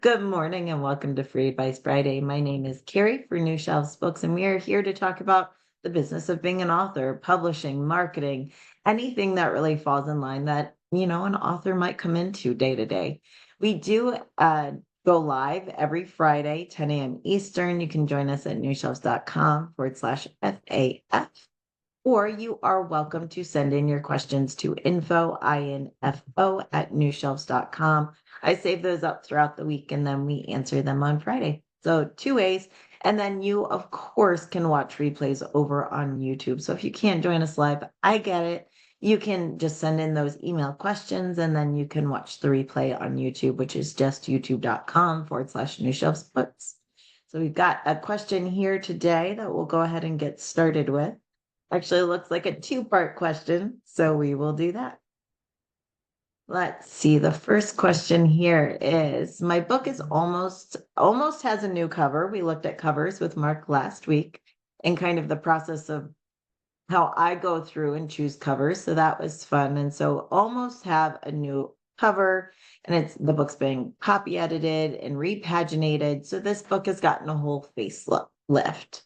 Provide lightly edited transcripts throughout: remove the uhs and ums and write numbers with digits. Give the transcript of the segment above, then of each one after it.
Good morning and welcome to Free Advice Friday. My name is Keri for New Shelves Books, and we are here to talk about the business of being an author, publishing, marketing, anything that really falls in line that, an author might come into day to day. We do go live every Friday, 10 a.m. Eastern. You can join us at newshelves.com/FAF, or you are welcome to send in your questions to info at newshelves.com. I save those up throughout the week and then we answer them on Friday. So two ways. And then you, of course, can watch replays over on YouTube. So if you can't join us live, I get it. You can just send in those email questions and then you can watch the replay on YouTube, which is just youtube.com/newshelvesbooks. So we've got a question here today that we'll go ahead and get started with. Actually, it looks like a two-part question, so we will do that. Let's see. The first question here is, my book is almost has a new cover. We looked at covers with Mark last week and kind of the process of how I go through and choose covers. So that was fun. And so almost have a new cover, and the book's being copy edited and repaginated. So this book has gotten a whole facelift.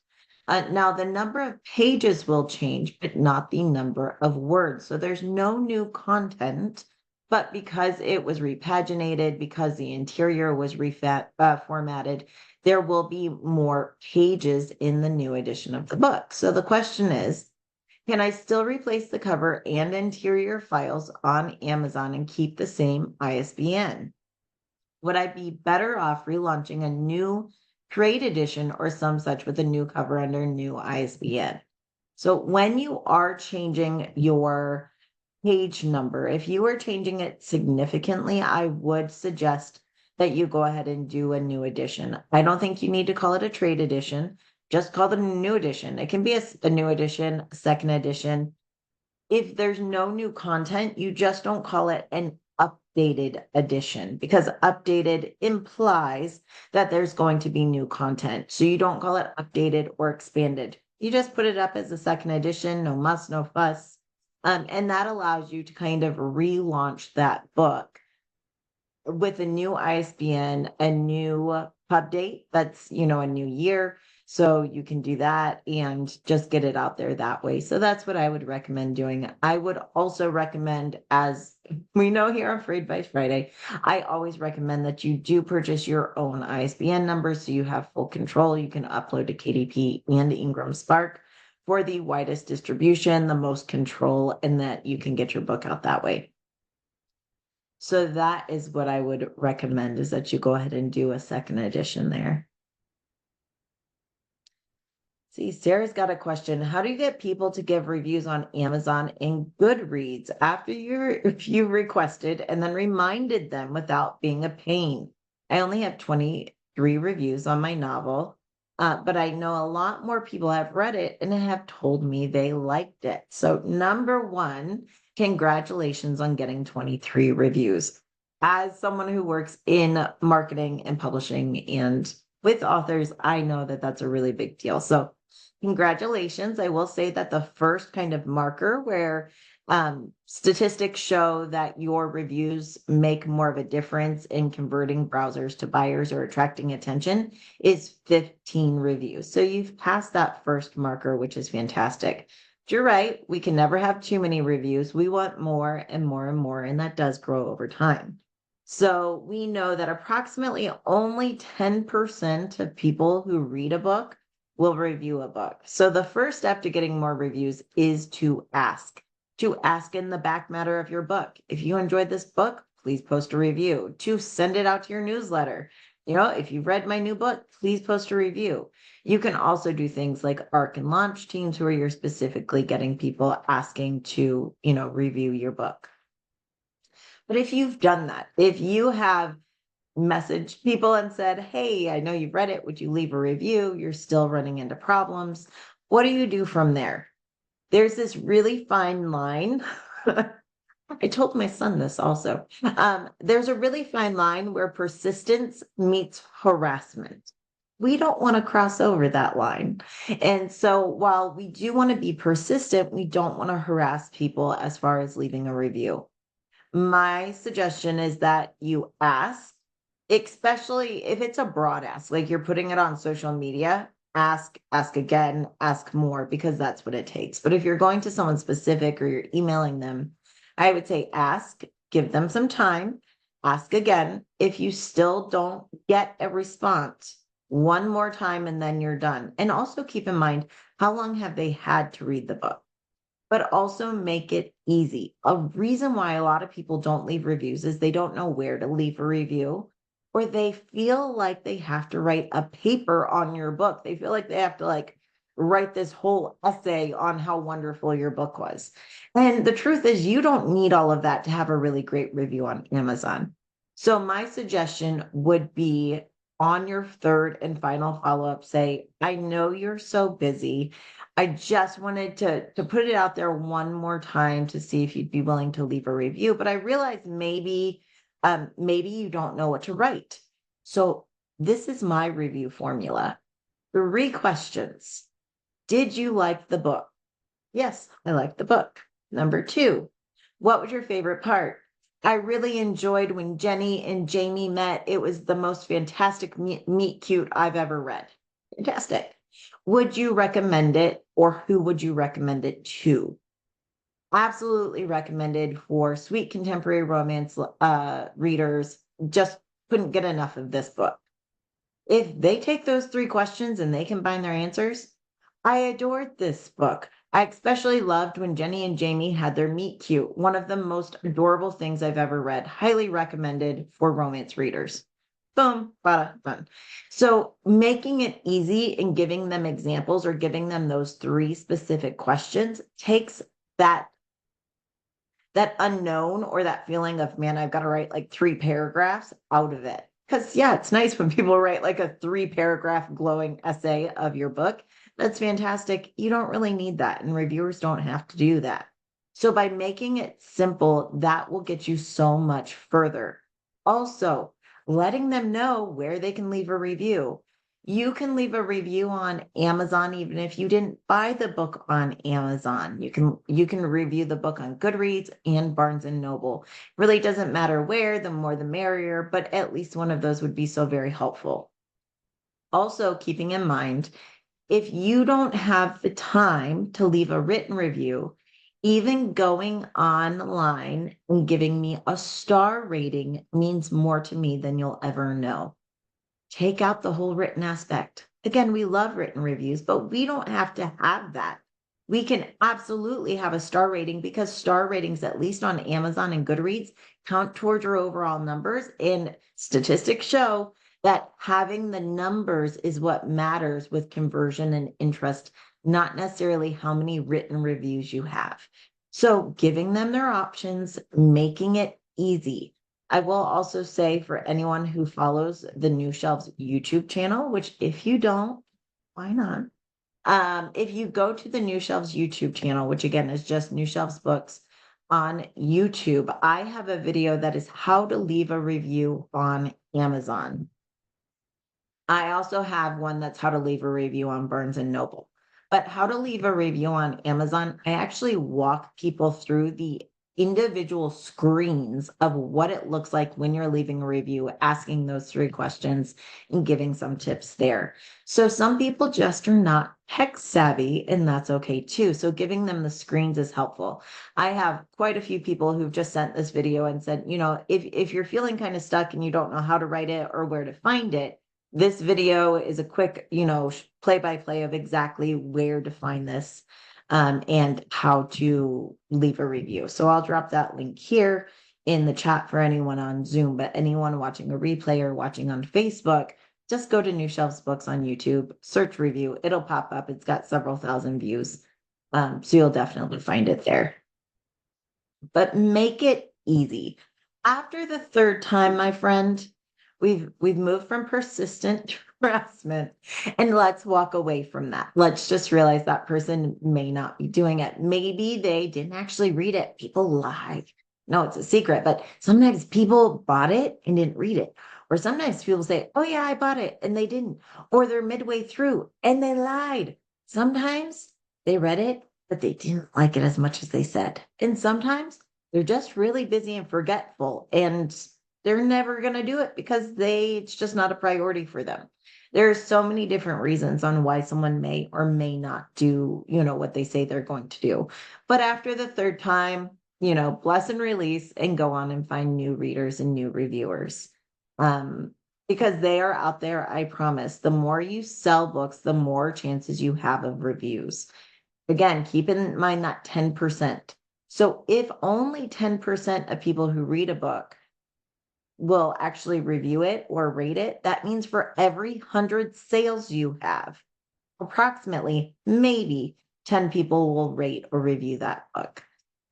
Now, the number of pages will change, but not the number of words. So there's no new content, but because it was repaginated, because the interior was formatted, there will be more pages in the new edition of the book. So the question is, can I still replace the cover and interior files on Amazon and keep the same ISBN? Would I be better off relaunching a new trade edition or some such with a new cover under new ISBN? So when you are changing your page number, if you are changing it significantly, I would suggest that you go ahead and do a new edition. I don't think you need to call it a trade edition. Just call it a new edition. It can be a new edition, a second edition. If there's no new content, you just don't call it an updated edition, because updated implies that there's going to be new content. So you don't call it updated or expanded. You just put it up as a second edition, no muss, no fuss. And that allows you to kind of relaunch that book with a new ISBN, a new pub date that's, a new year. So you can do that and just get it out there that way. So that's what I would recommend doing. I would also recommend, as we know here on Free Advice Friday, I always recommend that you do purchase your own ISBN number so you have full control. You can upload to KDP and Ingram Spark for the widest distribution, the most control, and that you can get your book out that way. So that is what I would recommend, is that you go ahead and do a second edition there. See, Sarah's got a question. How do you get people to give reviews on Amazon and Goodreads after you requested and then reminded them without being a pain? I only have 23 reviews on my novel, but I know a lot more people have read it and have told me they liked it. So number one, congratulations on getting 23 reviews. As someone who works in marketing and publishing and with authors, I know that that's a really big deal. So congratulations. I will say that the first kind of marker where statistics show that your reviews make more of a difference in converting browsers to buyers or attracting attention is 15 reviews. So you've passed that first marker, which is fantastic. But you're right. We can never have too many reviews. We want more and more and more, and that does grow over time. So we know that approximately only 10% of people who read a book will review a book. So the first step to getting more reviews is to ask in the back matter of your book. If you enjoyed this book, please post a review. To send it out to your newsletter. If you've read my new book, please post a review. You can also do things like ARC and launch teams where you're specifically getting people asking to, review your book. But if you've done that, if you have messaged people and said, hey, I know you've read it, would you leave a review? You're still running into problems. What do you do from there? There's this really fine line. I told my son this also. There's a really fine line where persistence meets harassment. We don't want to cross over that line. And so while we do want to be persistent, we don't want to harass people as far as leaving a review. My suggestion is that you ask Especially if it's a broad ask, like you're putting it on social media, ask again, ask more, because that's what it takes. But if you're going to someone specific or you're emailing them, I would say ask, give them some time, ask again. If you still don't get a response, one more time and then you're done. And also keep in mind, how long have they had to read the book? But also make it easy. A reason why a lot of people don't leave reviews is they don't know where to leave a review, or they feel like they have to write a paper on your book. They feel like they have to like write this whole essay on how wonderful your book was. And the truth is, you don't need all of that to have a really great review on Amazon. So my suggestion would be, on your third and final follow-up, say, I know you're so busy. I just wanted to put it out there one more time to see if you'd be willing to leave a review. But I realized maybe you don't know what to write. So this is my review formula. 3 questions. Did you like the book? Yes, I liked the book. Number 2, what was your favorite part? I really enjoyed when Jenny and Jamie met. It was the most fantastic meet cute I've ever read. Fantastic. Would you recommend it, or who would you recommend it to? Absolutely recommended for sweet contemporary romance readers. Just couldn't get enough of this book. If they take those 3 questions and they combine their answers, I adored this book. I especially loved when Jenny and Jamie had their meet cute, one of the most adorable things I've ever read. Highly recommended for romance readers. Boom, bada, done. So making it easy and giving them examples or giving them those 3 specific questions takes that unknown or that feeling of, man, I've got to write like 3 paragraphs out of it. Because, yeah, it's nice when people write like a 3 paragraph glowing essay of your book. That's fantastic. You don't really need that, and reviewers don't have to do that. So, by making it simple, that will get you so much further. Also, letting them know where they can leave a review. You can leave a review on Amazon even if you didn't buy the book on Amazon. You can review the book on Goodreads and Barnes and Noble. Really doesn't matter where, the more the merrier, but at least one of those would be so very helpful. Also, keeping in mind, if you don't have the time to leave a written review, even going online and giving me a star rating means more to me than you'll ever know. Take out the whole written aspect. Again, we love written reviews, but we don't have to have that. We can absolutely have a star rating, because star ratings, at least on Amazon and Goodreads, count towards your overall numbers. And statistics show that having the numbers is what matters with conversion and interest, not necessarily how many written reviews you have. So giving them their options, making it easy. I will also say, for anyone who follows the New Shelves YouTube channel, which if you don't, why not? If you go to the New Shelves YouTube channel, which again is just New Shelves Books on YouTube, I have a video that is how to leave a review on Amazon. I also have one that's how to leave a review on Barnes and Noble. But how to leave a review on Amazon, I actually walk people through the individual screens of what it looks like when you're leaving a review, asking those 3 questions and giving some tips there. So some people just are not tech savvy, and that's okay too. So giving them the screens is helpful. I have quite a few people who've just sent this video and said, if you're feeling kind of stuck and you don't know how to write it or where to find it, this video is a quick, play-by-play of exactly where to find this and how to leave a review. So I'll drop that link here in the chat for anyone on Zoom, but anyone watching a replay or watching on Facebook, just go to New Shelves Books on YouTube, search review, it'll pop up. It's got several thousand views. So you'll definitely find it there. But make it easy. After the 3rd time, my friend, we've moved from persistent to harassment, and let's walk away from that. Let's just realize that person may not be doing it. Maybe they didn't actually read it. People lie. No, it's a secret, but sometimes people bought it and didn't read it. Or sometimes people say, oh yeah, I bought it, and they didn't. Or they're midway through and they lied. Sometimes they read it, but they didn't like it as much as they said. And sometimes they're just really busy and forgetful. And they're never going to do it because it's just not a priority for them. There are so many different reasons on why someone may or may not do, what they say they're going to do. But after the third time, bless and release and go on and find new readers and new reviewers. Um, because they are out there, I promise. The more you sell books, the more chances you have of reviews. Again, keep in mind that 10%. So if only 10% of people who read a book will actually review it or rate it, that means for every 100 sales you have, approximately maybe 10 people will rate or review that book.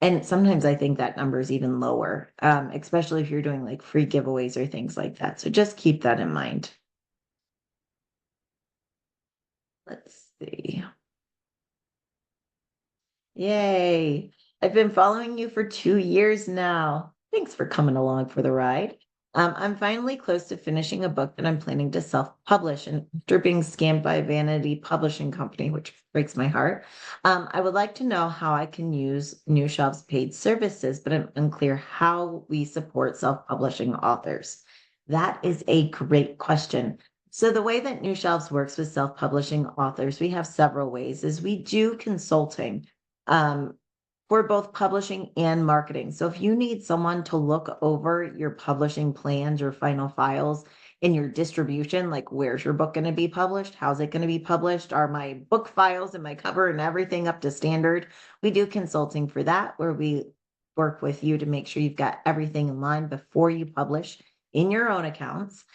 And sometimes I think that number is even lower, especially if you're doing like free giveaways or things like that. So just keep that in mind. Let's see. Yay. I've been following you for 2 years now. Thanks for coming along for the ride. I'm finally close to finishing a book that I'm planning to self-publish, and after being scammed by a vanity publishing company, which breaks my heart, I would like to know how I can use New Shelves paid services, but I'm unclear how we support self-publishing authors. That is a great question. So the way that New Shelves works with self-publishing authors, we have several ways, is we do consulting um, for both publishing and marketing. So if you need someone to look over your publishing plans, your final files, and your distribution, like where's your book going to be published? How's it going to be published? Are my book files and my cover and everything up to standard? We do consulting for that, where we work with you to make sure you've got everything in line before you publish in your own accounts.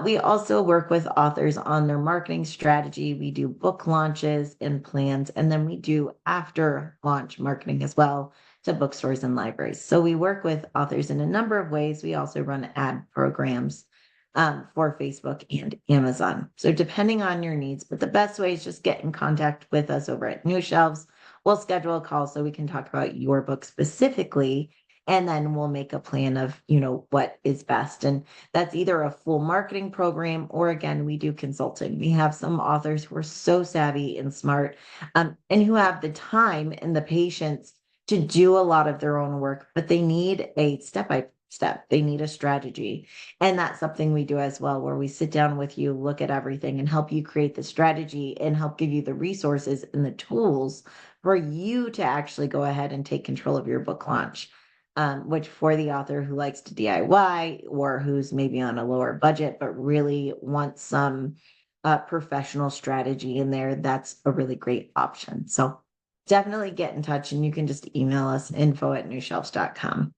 We also work with authors on their marketing strategy. We do book launches and plans, and then we do after launch marketing as well to bookstores and libraries. So we work with authors in a number of ways. We also run ad programs for Facebook and Amazon. So depending on your needs, but the best way is just get in contact with us over at New Shelves. We'll schedule a call so we can talk about your book specifically, and then we'll make a plan of, what is best. And that's either a full marketing program, or again, we do consulting. We have some authors who are so savvy and smart, and who have the time and the patience to do a lot of their own work, but they need a step by step. They need a strategy. And that's something we do as well, where we sit down with you, look at everything, and help you create the strategy and help give you the resources and the tools for you to actually go ahead and take control of your book launch. Which for the author who likes to DIY, or who's maybe on a lower budget but really wants some professional strategy in there, that's a really great option. So definitely get in touch, and you can just email us info@newshelves.com.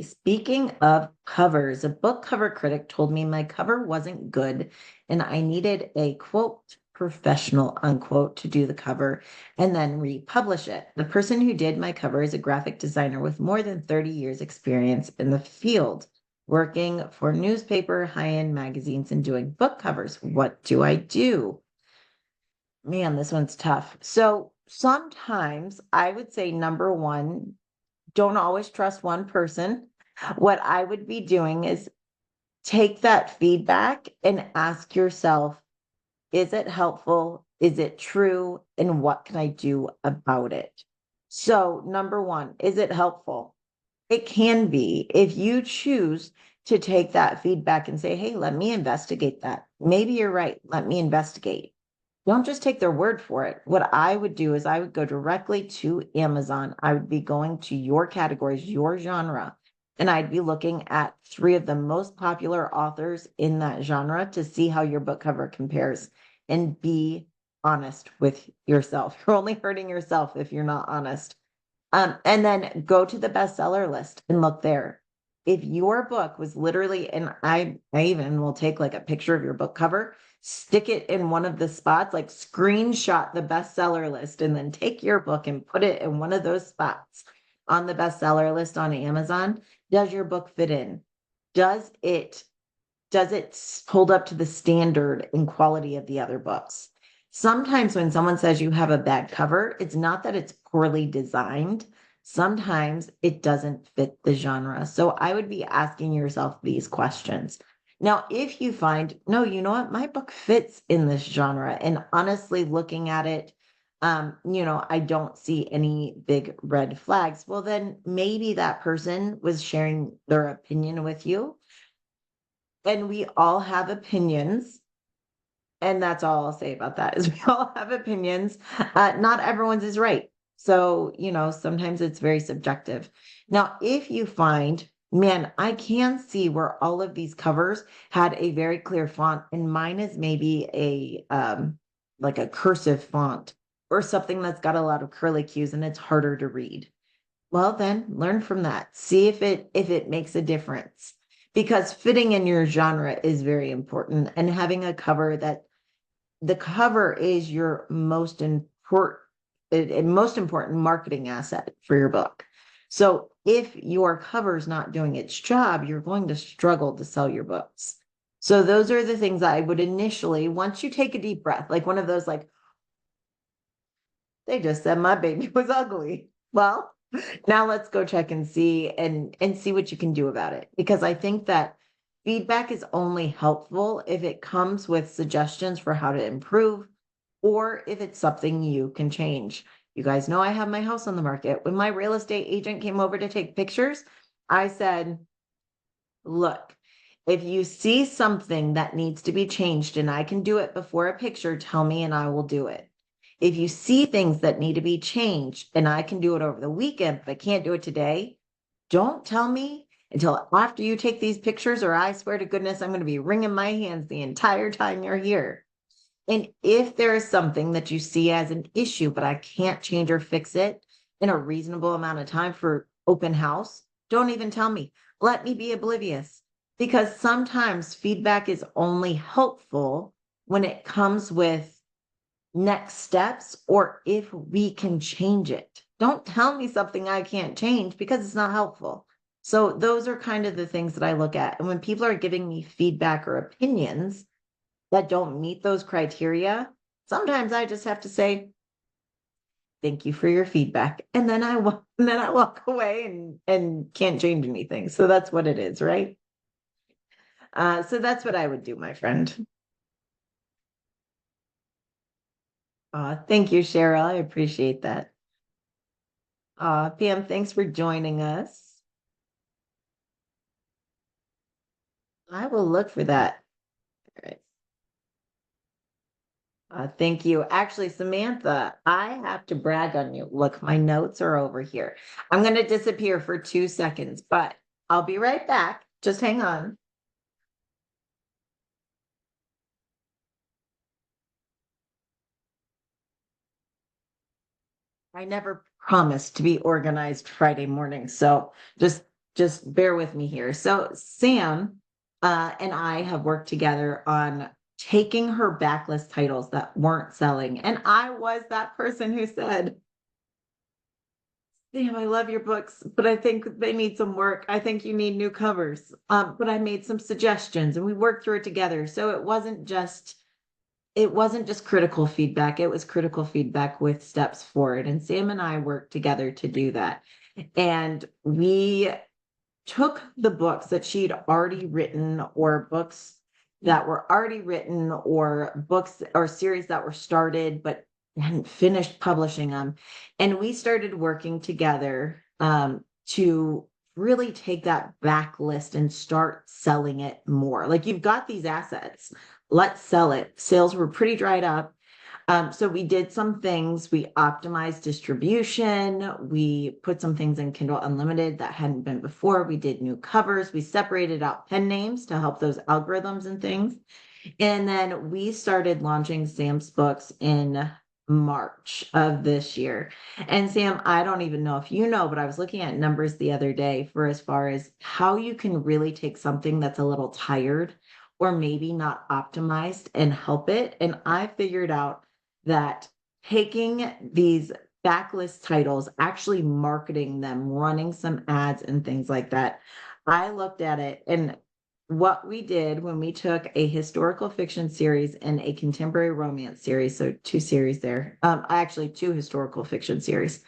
Speaking of covers, a book cover critic told me my cover wasn't good and I needed a quote professional unquote to do the cover and then republish it. The person who did my cover is a graphic designer with more than 30 years experience in the field, working for newspaper, high-end magazines, and doing book covers. What do I do? Man, this one's tough. So sometimes I would say number one, don't always trust one person. What I would be doing is take that feedback and ask yourself, is it helpful? Is it true? And what can I do about it? So, number one, is it helpful? It can be if you choose to take that feedback and say, hey, let me investigate that. Maybe you're right. Let me investigate. Don't just take their word for it. What I would do is I would go directly to Amazon. I would be going to your categories, your genre, and I'd be looking at 3 of the most popular authors in that genre to see how your book cover compares, and be honest with yourself. You're only hurting yourself if you're not honest. And then go to the bestseller list and look there. If your book was literally, and I even will take like a picture of your book cover, stick it in one of the spots, like screenshot the bestseller list, and then take your book and put it in one of those spots on the bestseller list on Amazon. Does your book fit in? Does it hold up to the standard and quality of the other books? Sometimes when someone says you have a bad cover, it's not that it's poorly designed. Sometimes it doesn't fit the genre. So I would be asking yourself these questions. Now, if you find, no, you know what, my book fits in this genre, and honestly looking at it, I don't see any big red flags. Well, then maybe that person was sharing their opinion with you. And we all have opinions. And that's all I'll say about that is we all have opinions. Not everyone's is right. So, sometimes it's very subjective. Now, if you find, man, I can see where all of these covers had a very clear font, and mine is maybe like a cursive font or something that's got a lot of curly cues and it's harder to read. Well, then learn from that. See if it makes a difference. Because fitting in your genre is very important, and having a cover that the cover is your most important marketing asset for your book. So if your cover is not doing its job, you're going to struggle to sell your books. So those are the things I would initially, once you take a deep breath, like one of those, like, they just said my baby was ugly. Well, now let's go check and see and see what you can do about it. Because I think that feedback is only helpful if it comes with suggestions for how to improve or if it's something you can change. You guys know I have my house on the market. When my real estate agent came over to take pictures, I said, look, if you see something that needs to be changed and I can do it before a picture, tell me and I will do it. If you see things that need to be changed and I can do it over the weekend, but I can't do it today, don't tell me until after you take these pictures, or I swear to goodness, I'm going to be wringing my hands the entire time you're here. And if there is something that you see as an issue, but I can't change or fix it in a reasonable amount of time for open house, don't even tell me. Let me be oblivious, because sometimes feedback is only helpful when it comes with next steps or if we can change it. Don't tell me something I can't change because it's not helpful. So those are kind of the things that I look at. And when people are giving me feedback or opinions that don't meet those criteria, sometimes I just have to say, thank you for your feedback. And then I walk away and can't change anything. So that's what it is, right? So that's what I would do, my friend. Thank you, Cheryl. I appreciate that. Pam, thanks for joining us. I will look for that. All right. Thank you. Actually, Samantha, I have to brag on you. Look, my notes are over here. I'm going to disappear for 2 seconds, but I'll be right back. Just hang on. I never promised to be organized Friday morning, so just bear with me here. So Sam and I have worked together on taking her backlist titles that weren't selling, and I was that person who said, "Sam, I love your books, but I think they need some work. I think you need new covers." But I made some suggestions, and we worked through it together. So it wasn't just critical feedback, it was critical feedback with steps forward. And Sam and I worked together to do that. And we took the books that she'd already written, or books that were already written, or books or series that were started but hadn't finished publishing them. And we started working together to really take that backlist and start selling it more. Like, you've got these assets, let's sell it. Sales were pretty dried up. So we did some things. We optimized distribution. We put some things in Kindle Unlimited that hadn't been before. We did new covers. We separated out pen names to help those algorithms and things. And then we started launching Sam's books in March of this year. And Sam, I don't even know if you know, but I was looking at numbers the other day for as far as how you can really take something that's a little tired or maybe not optimized and help it. And I figured out that taking these backlist titles, actually marketing them, running some ads and things like that, I looked at it, and what we did when we took a historical fiction series and a contemporary romance series, so two series there, actually two historical fiction series,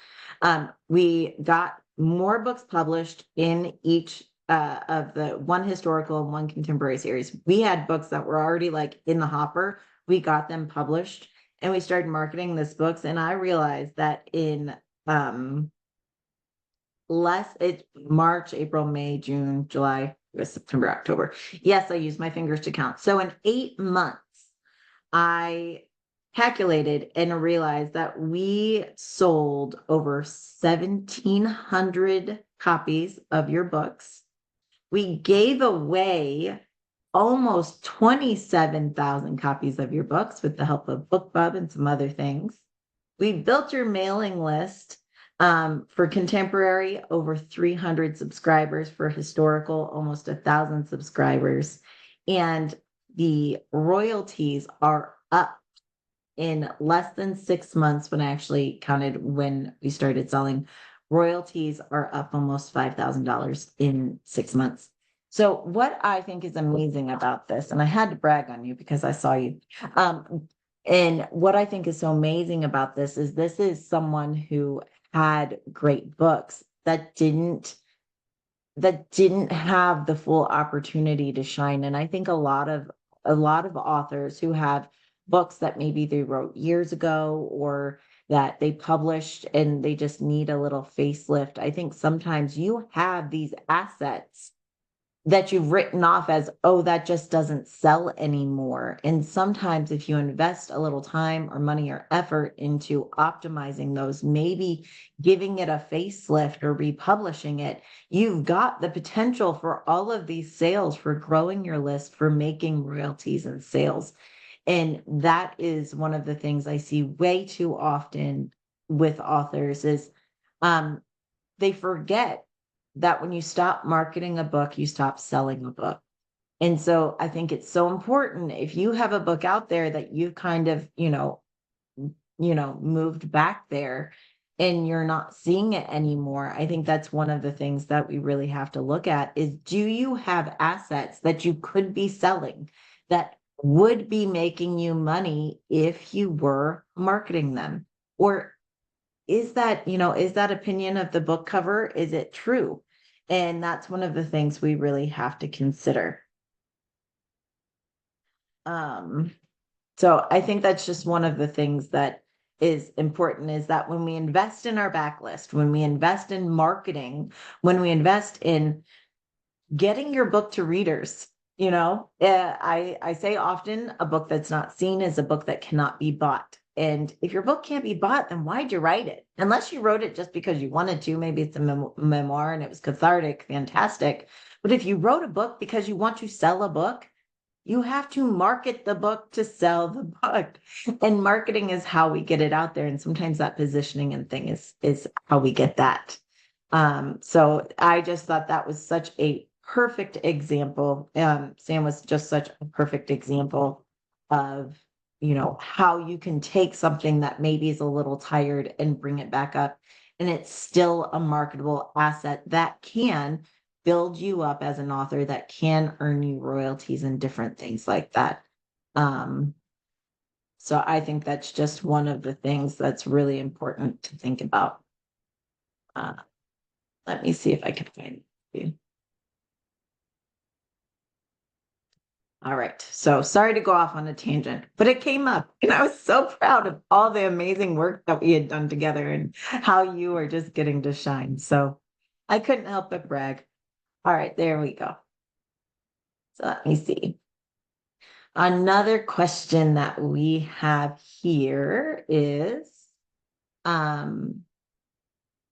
we got more books published in each of the one historical and one contemporary series. We had books that were already like in the hopper. We got them published, and we started marketing this books, and I realized that in it's March, April, May, June, July, September, October. Yes, I use my fingers to count. So in 8 months, I calculated and realized that we sold over 1,700 copies of your books. We gave away almost 27,000 copies of your books with the help of BookBub and some other things. We built your mailing list for contemporary, over 300 subscribers; for historical, almost 1,000 subscribers. And the royalties are up in less than 6 months. When I actually counted when we started selling, royalties are up almost $5,000 in 6 months. So what I think is amazing about this, and I had to brag on you because I saw you, and what I think is so amazing about this is someone who had great books that didn't have the full opportunity to shine. And I think a lot of authors who have books that maybe they wrote years ago, or that they published and they just need a little facelift. I think sometimes you have these assets that you've written off as, oh, that just doesn't sell anymore. And sometimes if you invest a little time or money or effort into optimizing those, maybe giving it a facelift or republishing it, you've got the potential for all of these sales, for growing your list, for making royalties and sales. And that is one of the things I see way too often with authors is they forget that when you stop marketing a book, you stop selling a book. And so I think it's so important, if you have a book out there that you've kind of, moved back there and you're not seeing it anymore. I think that's one of the things that we really have to look at is, do you have assets that you could be selling that would be making you money if you were marketing them? Or is that opinion of the book cover, is it true? And that's one of the things we really have to consider. So I think that's just one of the things that is important, is that when we invest in our backlist, when we invest in marketing, when we invest in getting your book to readers, I say often, a book that's not seen is a book that cannot be bought. And if your book can't be bought, then why'd you write it? Unless you wrote it just because you wanted to, maybe it's a memoir and it was cathartic, fantastic. But if you wrote a book because you want to sell a book, you have to market the book to sell the book. And marketing is how we get it out there. And sometimes that positioning and thing is how we get that. So I just thought that was such a perfect example. Sam was just such a perfect example of, how you can take something that maybe is a little tired and bring it back up. And it's still a marketable asset that can build you up as an author, that can earn you royalties and different things like that. So I think that's just one of the things that's really important to think about. Let me see if I can find you. All right. So sorry to go off on a tangent, but it came up and I was so proud of all the amazing work that we had done together and how you are just getting to shine. So I couldn't help but brag. All right, there we go. So let me see. Another question that we have here is,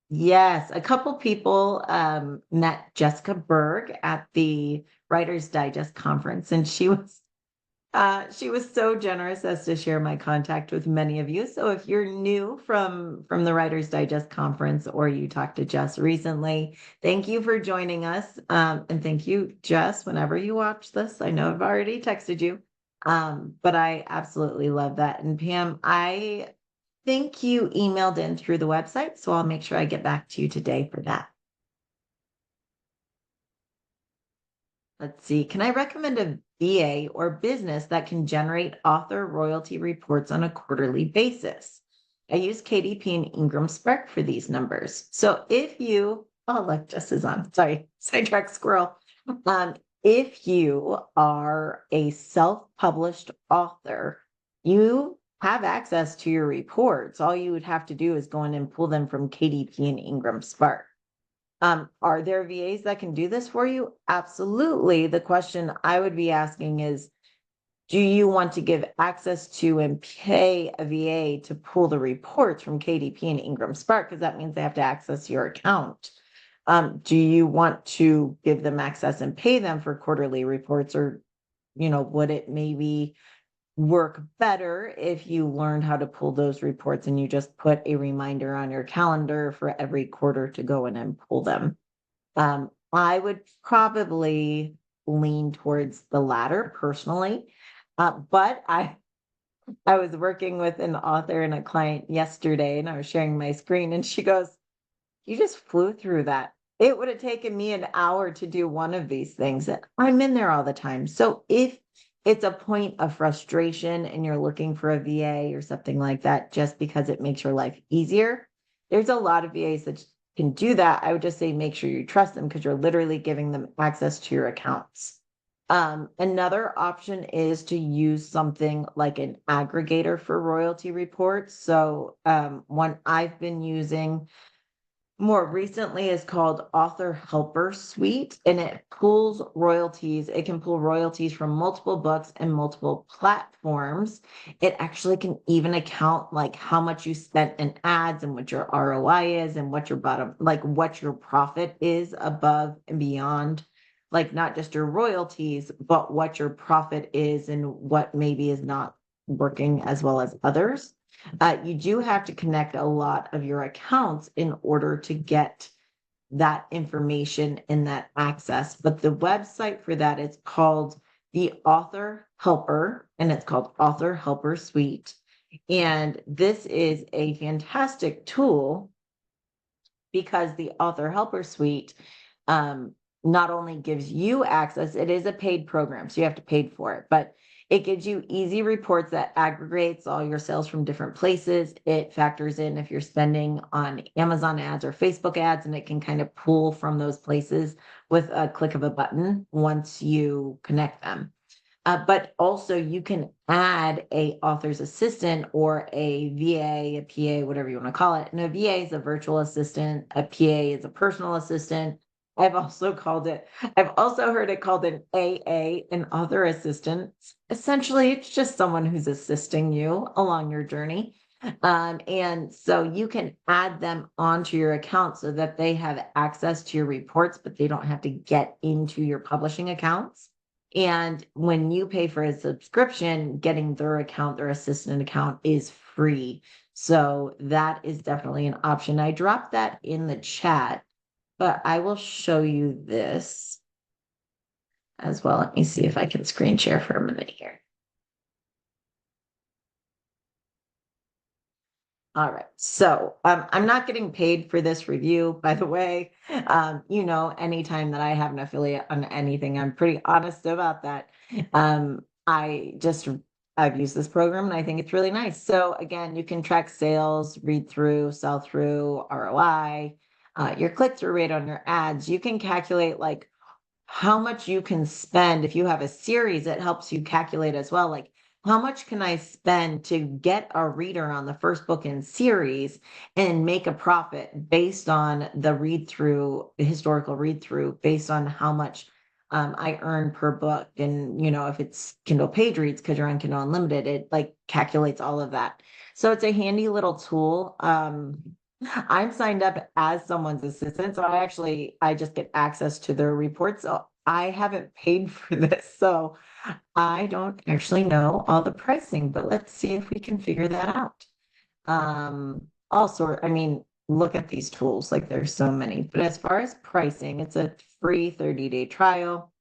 yes, a couple people met Jessica Berg at the Writer's Digest conference, and she was so generous as to share my contact with many of you. So if you're new from the Writer's Digest conference, or you talked to Jess recently, thank you for joining us. And thank you, Jess, whenever you watch this. I know I've already texted you, but I absolutely love that. And Pam, I think you emailed in through the website, so I'll make sure I get back to you today for that. Let's see. Can I recommend a VA or business that can generate author royalty reports on a quarterly basis? I use KDP and Ingram Spark for these numbers. So if you, oh, look, Jess is on. Sorry, sidetrack squirrel. If you are a self-published author, you have access to your reports. All you would have to do is go in and pull them from KDP and Ingram Spark. Are there VAs that can do this for you? Absolutely. The question I would be asking is, do you want to give access to and pay a VA to pull the reports from KDP and Ingram Spark? Because that means they have to access your account. Do you want to give them access and pay them for quarterly reports, or, would it maybe work better if you learned how to pull those reports and you just put a reminder on your calendar for every quarter to go in and pull them? I would probably lean towards the latter personally. But I was working with an author and a client yesterday, and I was sharing my screen, and she goes, "You just flew through that. It would have taken me an hour to do one of these things." And I'm in there all the time. So if it's a point of frustration and you're looking for a VA or something like that, just because it makes your life easier, there's a lot of VAs that can do that. I would just say make sure you trust them, because you're literally giving them access to your accounts. Another option is to use something like an aggregator for royalty reports. So one I've been using more recently is called Author Helper Suite, and it pulls royalties. It can pull royalties from multiple books and multiple platforms. It actually can even account like how much you spent in ads and what your ROI is and what your what your profit is above and beyond, like not just your royalties, but what your profit is and what maybe is not working as well as others. You do have to connect a lot of your accounts in order to get that information and that access. But the website for that is called the Author Helper, and it's called Author Helper Suite. And this is a fantastic tool because the Author Helper Suite not only gives you access, it is a paid program, so you have to pay for it, but it gives you easy reports that aggregates all your sales from different places. It factors in if you're spending on Amazon ads or Facebook ads, and it can kind of pull from those places with a click of a button once you connect them. But also you can add a author's assistant or a VA, a PA, whatever you want to call it. And a VA is a virtual assistant. A PA is a personal assistant. I've also heard it called an AA, an author assistant. Essentially, it's just someone who's assisting you along your journey. And so you can add them onto your account so that they have access to your reports, but they don't have to get into your publishing accounts. And when you pay for a subscription, getting their account, their assistant account is free. So that is definitely an option. I dropped that in the chat, but I will show you this as well. Let me see if I can screen share for a minute here. All right. So I'm not getting paid for this review, by the way. Anytime that I have an affiliate on anything, I'm pretty honest about that. I've used this program and I think it's really nice. So again, you can track sales, read through, sell through, ROI, your click-through rate on your ads. You can calculate like how much you can spend. If you have a series, it helps you calculate as well. Like, how much can I spend to get a reader on the first book in series and make a profit based on the historical read through, based on how much I earn per book. And, if it's Kindle page reads, because you're on Kindle Unlimited, it like calculates all of that. So it's a handy little tool. I'm signed up as someone's assistant, so I just get access to their reports. So I haven't paid for this, so I don't actually know all the pricing, but let's see if we can figure that out. Look at these tools, like there's so many. But as far as pricing, it's a free 30-day trial.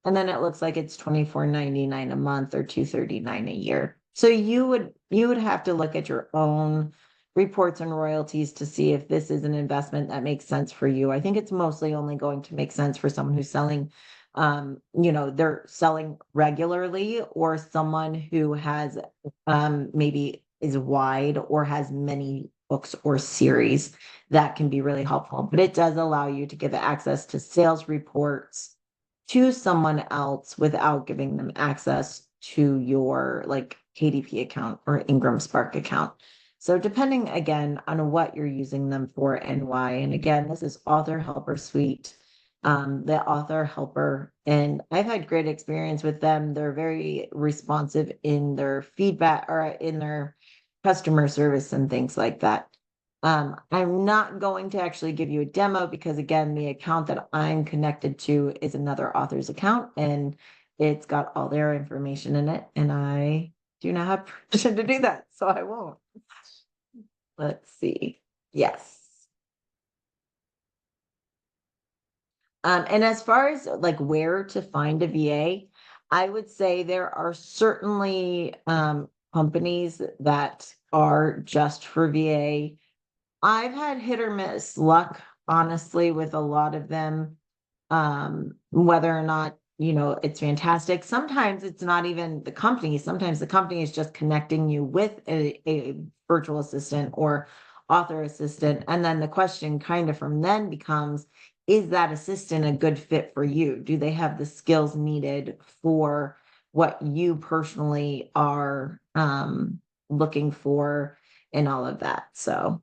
And then it looks like it's $24.99 a month or $239 a year. So you would have to look at your own reports and royalties to see if this is an investment that makes sense for you. I think it's mostly only going to make sense for someone who's selling, they're selling regularly, or someone who has maybe is wide or has many books or series. That can be really helpful. But it does allow you to give access to sales reports to someone else without giving them access to your like KDP account or Ingram Spark account. So depending again on what you're using them for and why. And again, this is Author Helper Suite, the Author Helper, and I've had great experience with them. They're very responsive in their feedback or in their customer service and things like that. I'm not going to actually give you a demo because again, the account that I'm connected to is another author's account and it's got all their information in it, and I do not have permission to do that, so I won't. Let's see. Yes. And as far as like where to find a VA, I would say there are certainly companies that are just for VA. I've had hit or miss luck, honestly, with a lot of them. Whether or not, it's fantastic. Sometimes it's not even the company. Sometimes the company is just connecting you with a virtual assistant or author assistant. And then the question kind of from then becomes, is that assistant a good fit for you? Do they have the skills needed for what you personally are looking for and all of that? So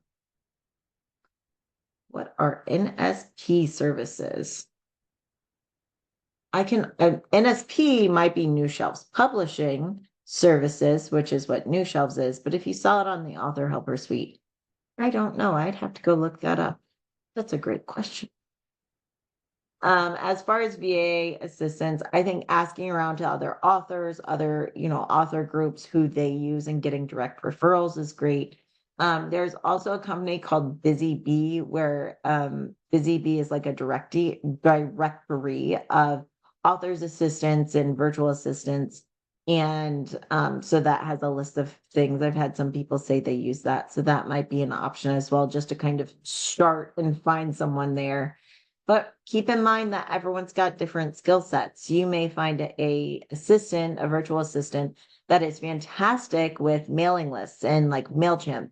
what are NSP services? NSP might be New Shelves Publishing Services, which is what New Shelves is. But if you saw it on the Author Helper Suite, I don't know. I'd have to go look that up. That's a great question. As far as VA assistants, I think asking around to other authors, other, author groups who they use and getting direct referrals is great. There's also a company called Busy Bee where Busy Bee is like a directory of authors assistants and virtual assistants. And so that has a list of things. I've had some people say they use that. So that might be an option as well, just to kind of start and find someone there. But keep in mind that everyone's got different skill sets. You may find a assistant, a virtual assistant that is fantastic with mailing lists and like MailChimp,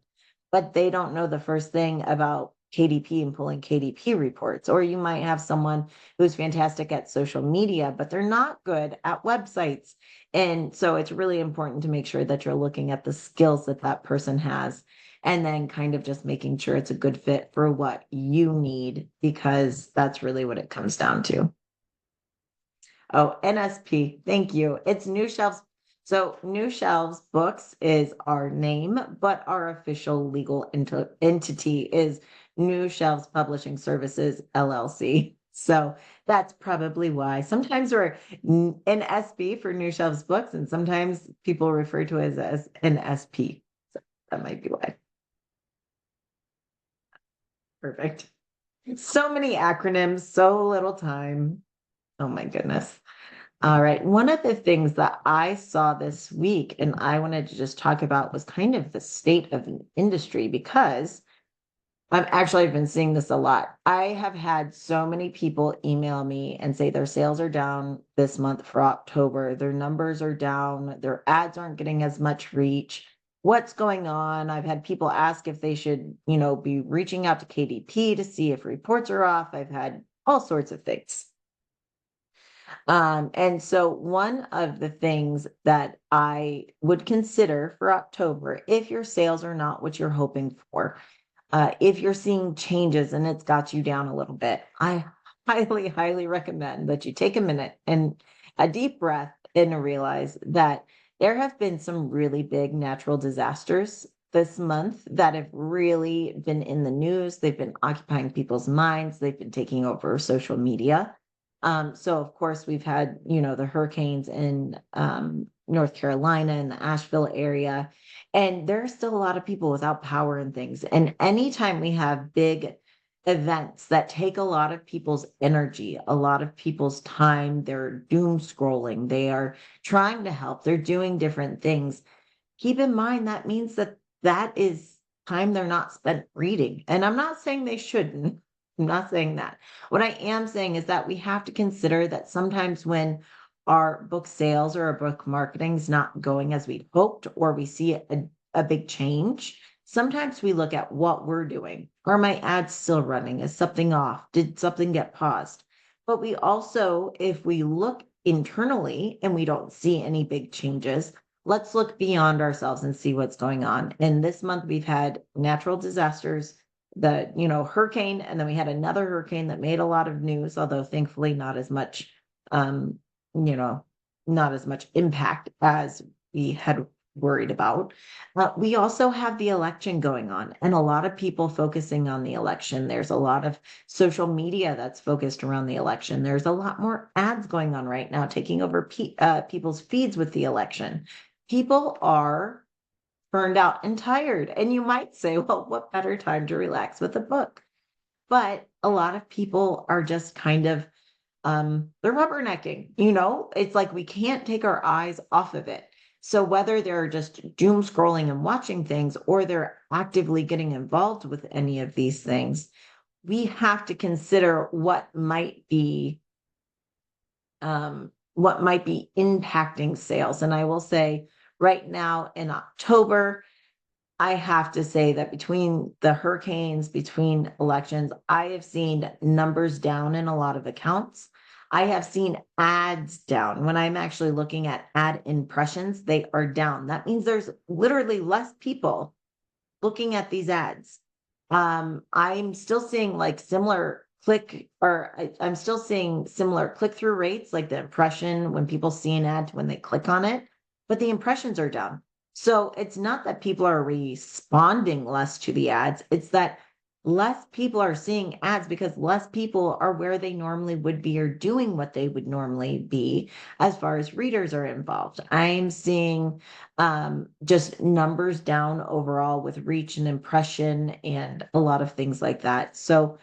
but they don't know the first thing about KDP and pulling KDP reports. Or you might have someone who's fantastic at social media, but they're not good at websites. And so it's really important to make sure that you're looking at the skills that that person has and then kind of just making sure it's a good fit for what you need, because that's really what it comes down to. Oh, NSP. Thank you. It's New Shelves. So New Shelves Books is our name, but our official legal entity is New Shelves Publishing Services, LLC. So that's probably why. Sometimes we're NSB for New Shelves Books, and sometimes people refer to it as NSP. So that might be why. Perfect. So many acronyms, so little time. Oh my goodness. All right. One of the things that I saw this week and I wanted to just talk about was kind of the state of the industry, because I've been seeing this a lot. I have had so many people email me and say their sales are down this month for October. Their numbers are down. Their ads aren't getting as much reach. What's going on? I've had people ask if they should, be reaching out to KDP to see if reports are off. I've had all sorts of things. And so one of the things that I would consider for October, if your sales are not what you're hoping for, if you're seeing changes and it's got you down a little bit, I highly, highly recommend that you take a minute and a deep breath and realize that there have been some really big natural disasters this month that have really been in the news. They've been occupying people's minds. They've been taking over social media. So of course we've had, the hurricanes in North Carolina and the Asheville area, and there are still a lot of people without power and things. And anytime we have big events that take a lot of people's energy, a lot of people's time, they're doom scrolling, they are trying to help, they're doing different things. Keep in mind that means that that is time they're not spent reading. And I'm not saying they shouldn't. I'm not saying that. What I am saying is that we have to consider that sometimes when our book sales or our book marketing is not going as we'd hoped, or we see a big change, sometimes we look at what we're doing. Are my ads still running? Is something off? Did something get paused? But we also, if we look internally and we don't see any big changes, let's look beyond ourselves and see what's going on. And this month we've had natural disasters, hurricane, and then we had another hurricane that made a lot of news, although thankfully um, you know, not as much impact as we had worried about. We also have the election going on and a lot of people focusing on the election. There's a lot of social media that's focused around the election. There's a lot more ads going on right now, taking over people's feeds with the election. People are burned out and tired. And you might say, well, what better time to relax with a book? But a lot of people are just kind of they're rubbernecking, it's like we can't take our eyes off of it. So whether they're just doom scrolling and watching things or they're actively getting involved with any of these things, we have to consider what might be impacting sales. And I will say right now in October, I have to say that between the hurricanes, between elections, I have seen numbers down in a lot of accounts. I have seen ads down. When I'm actually looking at ad impressions, they are down. That means there's literally less people looking at these ads. I'm still seeing like similar I'm still seeing similar click-through rates, like the impression when people see an ad to when they click on it, but the impressions are down. So it's not that people are responding less to the ads, it's that less people are seeing ads because less people are where they normally would be or doing what they would normally be as far as readers are involved. I'm seeing just numbers down overall with reach and impression and a lot of things like that. So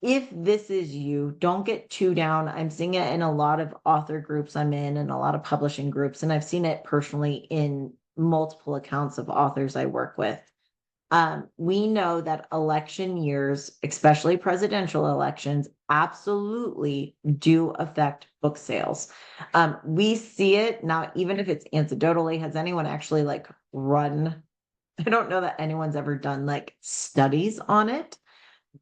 if this is you, don't get too down. I'm seeing it in a lot of author groups I'm in and a lot of publishing groups, and I've seen it personally in multiple accounts of authors I work with. We know that election years, especially presidential elections, absolutely do affect book sales. We see it now, even if it's anecdotally. Has anyone actually like run? I don't know that anyone's ever done like studies on it,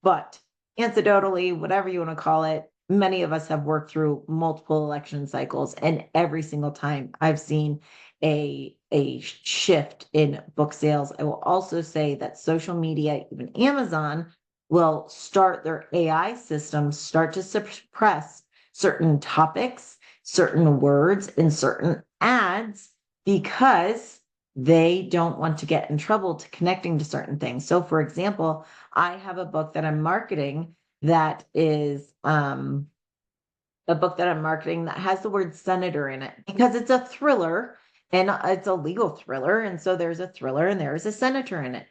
but anecdotally, whatever you want to call it, many of us have worked through multiple election cycles, and every single time I've seen a shift in book sales. I will also say that social media, even Amazon, will start their AI systems start to suppress certain topics, certain words, and certain ads because they don't want to get in trouble to connecting to certain things. So, for example, I have a book that I'm marketing that is a book that I'm marketing that has the word senator in it because it's a thriller and it's a legal thriller. And so there's a thriller and there's a senator in it.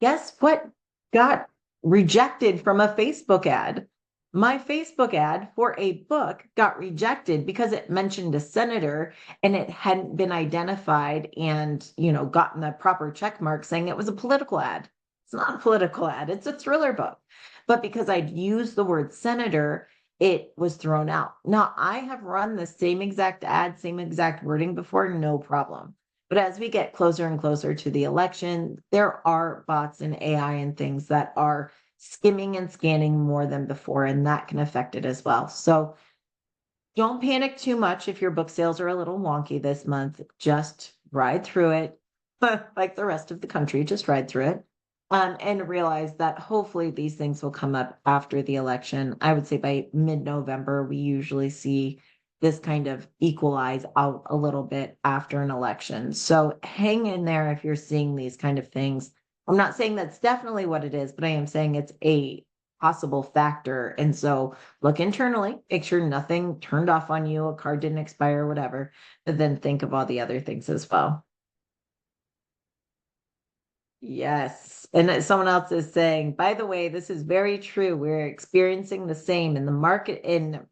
Guess what got rejected from a Facebook ad? My Facebook ad for a book got rejected because it mentioned a senator and it hadn't been identified and, gotten the proper check mark saying it was a political ad. It's not a political ad, it's a thriller book. But because I'd used the word senator, it was thrown out. Now, I have run the same exact ad, same exact wording before, no problem. But as we get closer and closer to the election, there are bots and AI and things that are skimming and scanning more than before, and that can affect it as well. So don't panic too much if your book sales are a little wonky this month. Just ride through it, like the rest of the country, just ride through it. And realize that hopefully these things will come up after the election. I would say by mid-November, we usually see this kind of equalize out a little bit after an election. So hang in there if you're seeing these kind of things. I'm not saying that's definitely what it is, but I am saying it's a possible factor. And so look internally, make sure nothing turned off on you, a card didn't expire, whatever, but then think of all the other things as well. Yes. And someone else is saying, by the way, this is very true. We're experiencing the same in the marketing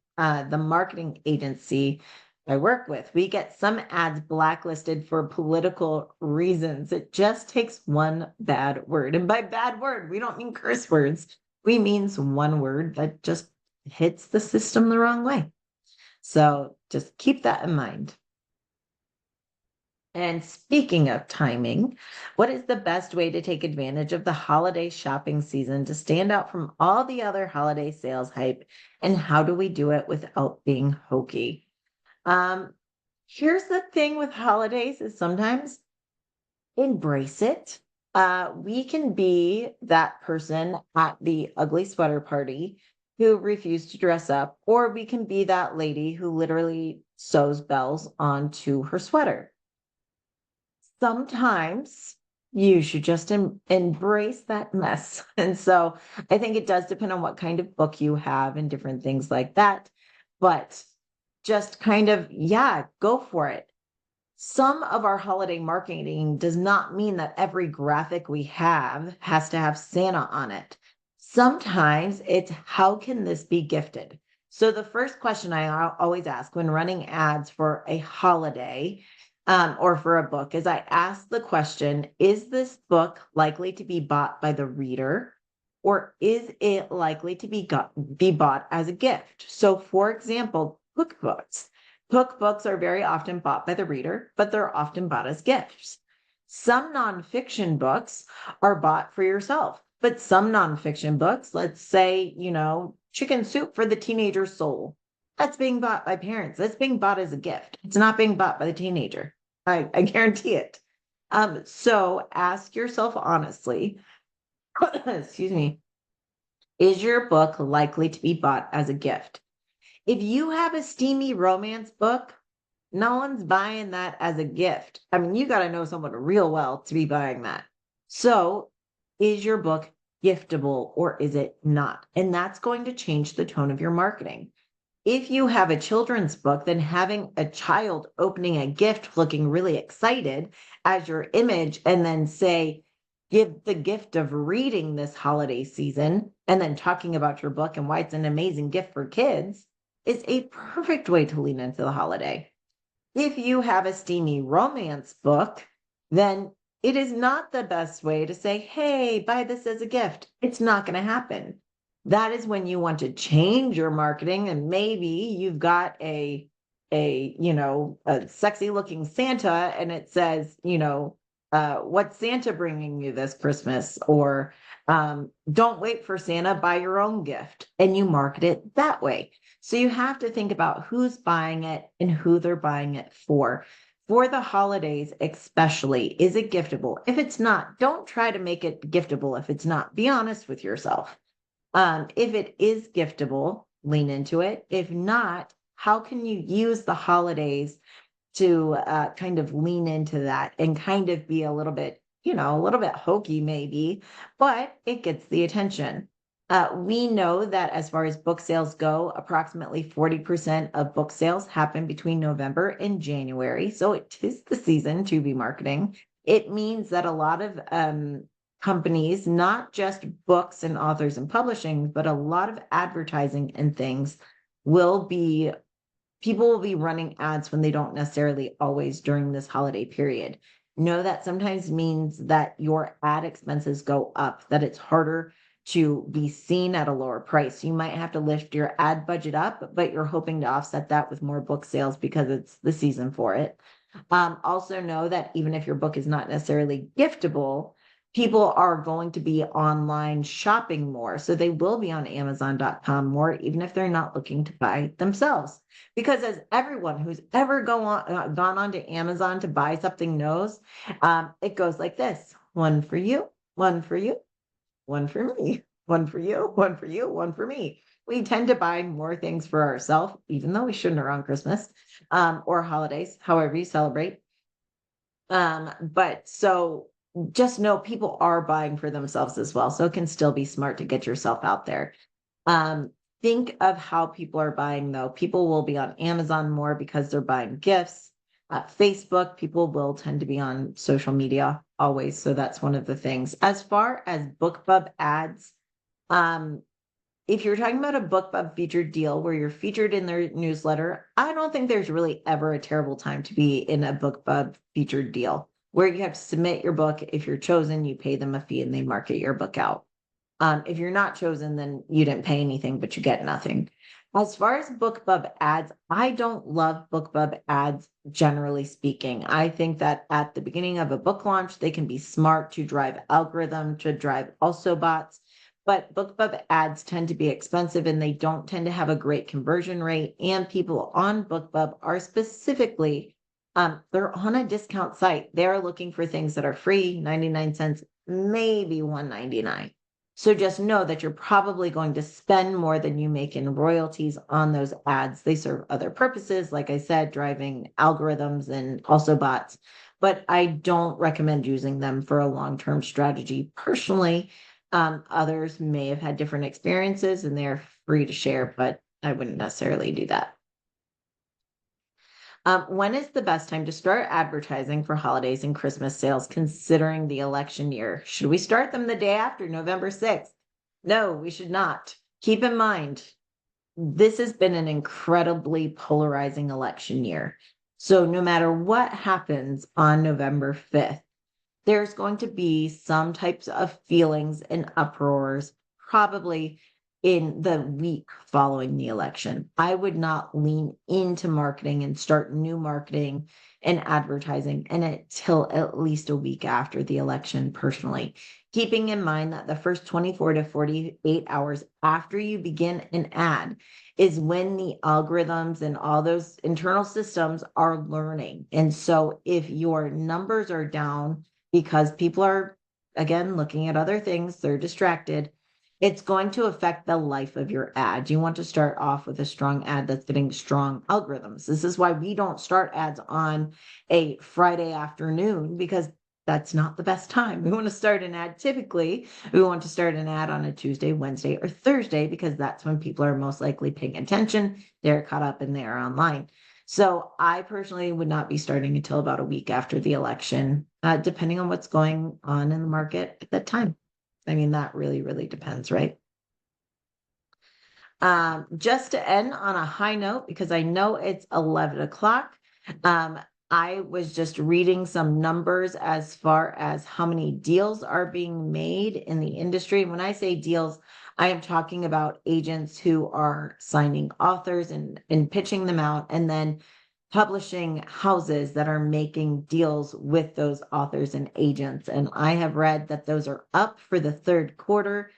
agency I work with. We get some ads blacklisted for political reasons. It just takes one bad word. And by bad word, we don't mean curse words. We means one word that just hits the system the wrong way. So just keep that in mind. And speaking of timing, what is the best way to take advantage of the holiday shopping season to stand out from all the other holiday sales hype? And how do we do it without being hokey? Um, Here's the thing with holidays is sometimes embrace it. We can be that person at the ugly sweater party who refused to dress up, or we can be that lady who literally sews bells onto her sweater. Sometimes you should just embrace that mess. And so I think it does depend on what kind of book you have and different things like that. But just kind of, yeah, go for it. Some of our holiday marketing does not mean that every graphic we have has to have Santa on it. Sometimes it's how can this be gifted? So the first question I always ask when running ads for a holiday or for a book is I ask the question, is this book likely to be bought by the reader? Or is it likely to be bought as a gift? So, for example, cookbooks. Cookbooks are very often bought by the reader, but they're often bought as gifts. Some nonfiction books are bought for yourself, but some nonfiction books, let's say, Chicken Soup for the Teenager's Soul, that's being bought by parents. That's being bought as a gift. It's not being bought by the teenager. I guarantee it. So ask yourself honestly, excuse me, is your book likely to be bought as a gift? If you have a steamy romance book, no one's buying that as a gift. I mean, you got to know someone real well to be buying that. So, is your book giftable or is it not? And that's going to change the tone of your marketing. If you have a children's book, then having a child opening a gift looking really excited as your image, and then say, give the gift of reading this holiday season, and then talking about your book and why it's an amazing gift for kids is a perfect way to lean into the holiday. If you have a steamy romance book, then it is not the best way to say, hey, buy this as a gift. It's not going to happen. That is when you want to change your marketing, and maybe you've got a sexy looking Santa and it says, what's Santa bringing you this Christmas? Or don't wait for Santa, buy your own gift, and you market it that way. So you have to think about who's buying it and who they're buying it for. For the holidays, especially, is it giftable? If it's not, don't try to make it giftable. If it's not, be honest with yourself. If it is giftable, lean into it. If not, how can you use the holidays to kind of lean into that and kind of be a little bit, a little bit hokey maybe, but it gets the attention. We know that as far as book sales go, approximately 40% of book sales happen between November and January. So it is the season to be marketing. It means that a lot of companies, not just books and authors and publishing, but a lot of advertising and things people will be running ads when they don't necessarily always during this holiday period. Know that sometimes means that your ad expenses go up, that it's harder to be seen at a lower price. You might have to lift your ad budget up, but you're hoping to offset that with more book sales because it's the season for it. Also know that even if your book is not necessarily giftable, people are going to be online shopping more. So they will be on Amazon.com more, even if they're not looking to buy themselves. Because as everyone who's ever gone on to Amazon to buy something knows, it goes like this: one for you, one for you, one for me, one for you, one for you, one for me. We tend to buy more things for ourselves, even though we shouldn't around Christmas or holidays, however you celebrate. But so just know people are buying for themselves as well. So it can still be smart to get yourself out there. Um, think of how people are buying, though. People will be on Amazon more because they're buying gifts. Facebook, people will tend to be on social media always. So that's one of the things. As far as BookBub ads, um, if you're talking about a BookBub featured deal where you're featured in their newsletter, I don't think there's really ever a terrible time to be in a BookBub featured deal where you have to submit your book. If you're chosen, you pay them a fee and they market your book out. If you're not chosen, then you didn't pay anything, but you get nothing. As far as BookBub ads, I don't love BookBub ads, generally speaking. I think that at the beginning of a book launch, they can be smart to drive algorithm, to drive also bots. But BookBub ads tend to be expensive and they don't tend to have a great conversion rate. And people on BookBub are specifically, they're on a discount site. They're looking for things that are free, 99 cents, maybe 1.99. So just know that you're probably going to spend more than you make in royalties on those ads. They serve other purposes, like I said, driving algorithms and also bots. But I don't recommend using them for a long-term strategy personally. Others may have had different experiences and they're free to share, but I wouldn't necessarily do that. When is the best time to start advertising for holidays and Christmas sales considering the election year? Should we start them the day after November 6th? No, we should not. Keep in mind, this has been an incredibly polarizing election year. So no matter what happens on November 5th, there's going to be some types of feelings and uproars, probably in the week following the election. I would not lean into marketing and start new marketing and advertising until at least a week after the election, personally. Keeping in mind that the first 24 to 48 hours after you begin an ad is when the algorithms and all those internal systems are learning. And so if your numbers are down, because people are, again, looking at other things, they're distracted, it's going to affect the life of your ad. You want to start off with a strong ad that's getting strong algorithms. This is why we don't start ads on a Friday afternoon, because that's not the best time. We want to start an ad typically. We want to start an ad on a Tuesday, Wednesday, or Thursday, because that's when people are most likely paying attention. They're caught up and they're online. So I personally would not be starting until about a week after the election, depending on what's going on in the market at that time. I mean, that really, really depends, right? Just to end on a high note, because I know it's 11 o'clock, I was just reading some numbers as far as how many deals are being made in the industry. When I say deals, I am talking about agents who are signing authors and pitching them out, and then publishing houses that are making deals with those authors and agents. And I have read that those are up for the third quarter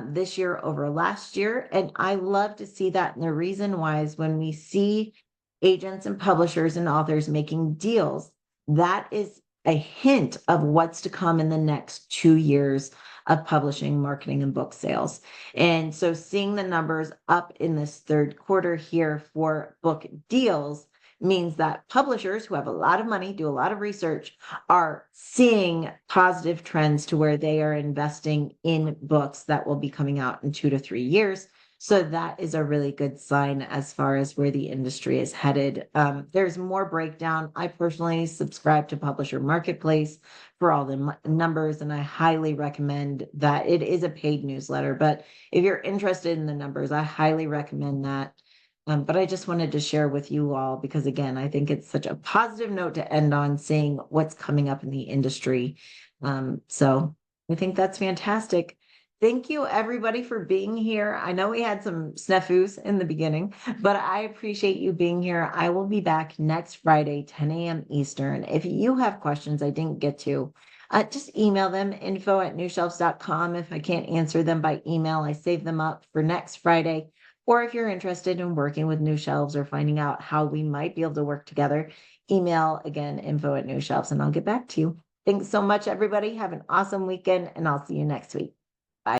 this year over last year. And I love to see that. And the reason why is when we see agents and publishers and authors making deals, that is a hint of what's to come in the next 2 years of publishing, marketing, and book sales. And so seeing the numbers up in this third quarter here for book deals means that publishers who have a lot of money, do a lot of research, are seeing positive trends to where they are investing in books that will be coming out in 2 to 3 years. So that is a really good sign as far as where the industry is headed. There's more breakdown. I personally subscribe to Publisher Marketplace for all the numbers, and I highly recommend that. It is a paid newsletter, but if you're interested in the numbers, I highly recommend that. But I just wanted to share with you all because, again, I think it's such a positive note to end on, seeing what's coming up in the industry. So I think that's fantastic. Thank you, everybody, for being here. I know we had some snafus in the beginning, but I appreciate you being here. I will be back next Friday, 10 a.m. Eastern. If you have questions I didn't get to, just email them, info@newshelves.com. If I can't answer them by email, I save them up for next Friday. Or if you're interested in working with New Shelves or finding out how we might be able to work together, email again, info@newshelves, and I'll get back to you. Thanks so much, everybody. Have an awesome weekend, and I'll see you next week.